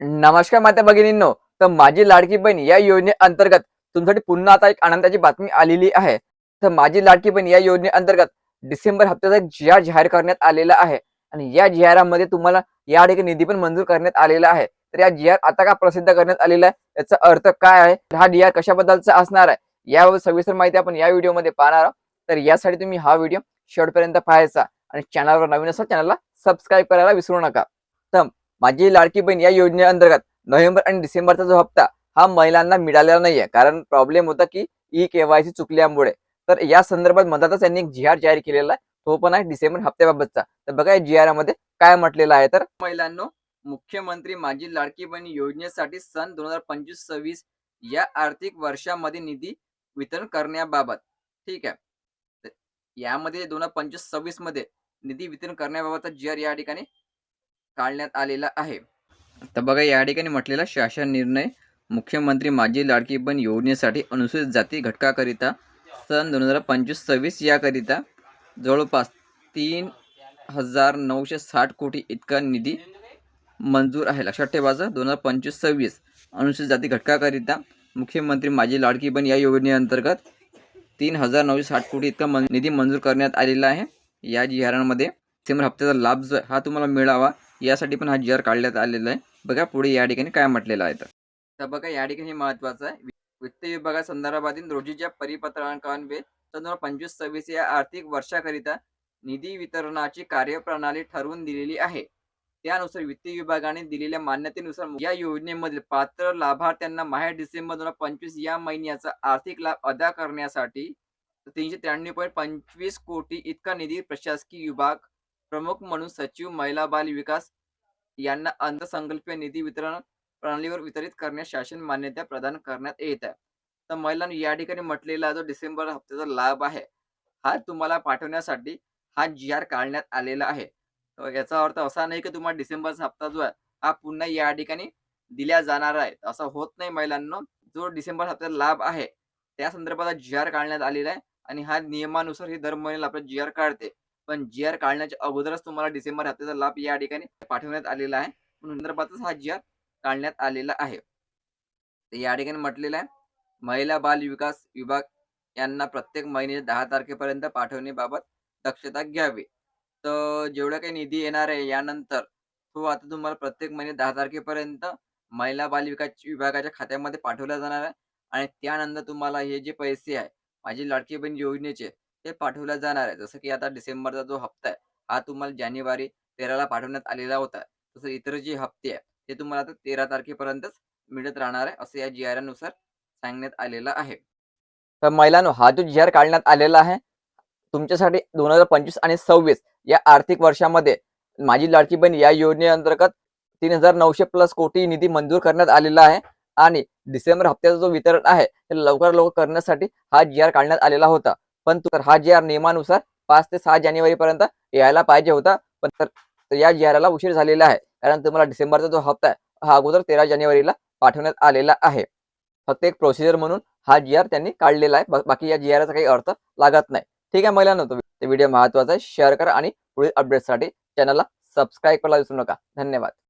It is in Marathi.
नमस्कार माता भगिनींनो. तर माझी लाडकी बहीण या योजनेअंतर्गत तुमच्यासाठी पुन्हा आता एक आनंदाची बातमी आलेली आहे. तर माझी लाडकी बहीण या योजनेअंतर्गत डिसेंबर हप्त्याचा एक जी-आर जाहीर करण्यात आलेला आहे आणि या जी-आरमध्ये तुम्हाला या ठिकाणी निधी पण मंजूर करण्यात आलेला आहे. तर या जी-आर आता का प्रसिद्ध करण्यात आलेला आहे, याचा अर्थ काय आहे, हा जी-आर कशाबद्दलचा असणार आहे, यावर सविस्तर माहिती आपण या व्हिडिओमध्ये पाहणार आहोत. तर यासाठी तुम्ही हा व्हिडिओ शेवटपर्यंत पाहायचा आणि चॅनलवर नवीन असाल चॅनलला सबस्क्राईब करायला विसरू नका. तर माझी लाडकी बहीण या योजनेअंतर्गत नोव्हेंबर आणि डिसेंबरचा जो हप्ता हा महिलांना मिळालेला नाहीये. कारण प्रॉब्लेम होता की ई-के-वाय-सी चुकल्यामुळे. तर या संदर्भात मधातच त्यांनी एक जी-आर जाहीर केलेला आहे. तो पण आहे डिसेंबर हप्त्याबाबतचा. तर बघा या जी-आरमध्ये काय म्हटलेलं आहे. तर महिलांनो, मुख्यमंत्री माझी लाडकी बहीण योजनेसाठी सन 2025-26 या आर्थिक वर्षामध्ये निधी वितरण करण्याबाबत, ठीक आहे. तर यामध्ये 2025-26 मध्ये निधी वितरण करण्याबाबतचा जी-आर या ठिकाणी काढण्यात आलेला आहे. तर बघा या ठिकाणी म्हटलेला शासन निर्णय मुख्यमंत्री माझी लाडकी बहीण योजनेसाठी अनुसूचित जाती घटकाकरिता सन 2025-26 याकरिता जवळपास 3,960 कोटी इतका निधी मंजूर आहे. लक्षात ठेवायचं 2025-26 अनुसूचित जाती घटकाकरिता मुख्यमंत्री माझी लाडकी बहीण या योजनेअंतर्गत 3,960 कोटी इतका निधी मंजूर करण्यात आलेला आहे. या जी-आरमध्ये डिसेंबर हप्त्याचा लाभ जो हा तुम्हाला मिळावा यासाठी पण हा जी-आर काढण्यात आलेला आहे. बघा पुढे या ठिकाणी काय म्हटलेलं आहे. तर बघा या ठिकाणी महत्वाचं आहे, वित्त विभागासंदर्भातील रोजीच्या परिपत्रकान्वये 2025-26 या आर्थिक वर्षाकरिता निधी वितरणाची कार्यप्रणाली ठरवून दिलेली आहे. त्यानुसार वित्त विभागाने दिलेल्या मान्यतेनुसार या योजनेमधील पात्र लाभार्थ्यांना माहे डिसेंबर 2025 या महिन्याचा आर्थिक लाभ अदा करण्यासाठी 393.25 कोटी इतका निधी प्रशासकीय विभाग प्रमुख म्हणून सचिव महिला बाल विकास यांना अर्थसंकल्पीय निधी वितरण प्रणालीवर वितरित करण्यास शासन मान्यता प्रदान करण्यात येत आहे. तर महिलांनी या ठिकाणी म्हटलेला जो डिसेंबर हप्त्याचा लाभ आहे हा तुम्हाला पाठवण्यासाठी हा जी-आर काढण्यात आलेला आहे. तर याचा अर्थ असा नाही की तुम्हाला डिसेंबरचा हप्ता जो आहे हा पुन्हा या ठिकाणी दिला जाणार आहे, असं होत नाही महिलांनो. जो डिसेंबर हप्त्याचा लाभ आहे त्या संदर्भात जी-आर काढण्यात आलेला आहे आणि हा नियमानुसार हे दर महिन्याला आपला जी-आर काढते. पण जी-आर काढण्याच्या अगोदरच तुम्हाला डिसेंबर हप्त्याचा लाभ या ठिकाणी पाठवण्यात आलेला आहे, म्हणून संदर्भातच हा जी-आर काढण्यात आलेला आहे. तर या ठिकाणी म्हटलेलं आहे, महिला बाल विकास विभाग यांना प्रत्येक महिन्याच्या 10 तारखेपर्यंत पाठवण्याबाबत दक्षता घ्यावी. तर जेवढा काही निधी येणार आहे यानंतर तो आता तुम्हाला प्रत्येक महिने 10 तारखेपर्यंत महिला बाल विकास विभागाच्या खात्यामध्ये पाठवला जाणार आहे आणि त्यानंतर तुम्हाला हे जे पैसे आहे माझी लाडकी बहीण योजनेचे ते पाठवल्या जाणार आहे. जसं की आता डिसेंबरचा जो हप्ता आहे हा तुम्हाला जानेवारी 13ला पाठवण्यात आलेला होता. तसं इतर जे हप्ते आहे ते तुम्हाला आता 13 तारखेपर्यंतच मिळत राहणार आहे, असं या जी-आर नुसार सांगण्यात आलेलं आहे. तर महिलांनो, हा जो जी-आर काढण्यात आलेला आहे तुमच्यासाठी 2025 आणि 26 या आर्थिक वर्षामध्ये माझी लाडकी बहीण या योजनेअंतर्गत 3,900 प्लस कोटी निधी मंजूर करण्यात आलेला आहे आणि डिसेंबर हप्त्याचा जो वितरण आहे ते लवकर करण्यासाठी हा जी-आर काढण्यात आलेला होता. पण हा जी-आर नियमानुसार 5 ते 6 जानेवारीपर्यंत यायला पाहिजे होता. पण तर या जी-आरला उशीर झालेला आहे. कारण तुम्हाला डिसेंबरचा जो हप्ता आहे हा अगोदर 13 जानेवारीला पाठवण्यात आलेला आहे. फक्त एक प्रोसिजर म्हणून हा जी-आर त्यांनी काढलेला आहे. बाकी या जी-आरचा काही अर्थ लागत नाही. ठीक आहे महिलांनो, तो व्हिडिओ महत्त्वाचा आहे. शेअर करा आणि पुढील अपडेट्ससाठी चॅनलला सबस्क्राईब करायला विसरू नका. धन्यवाद.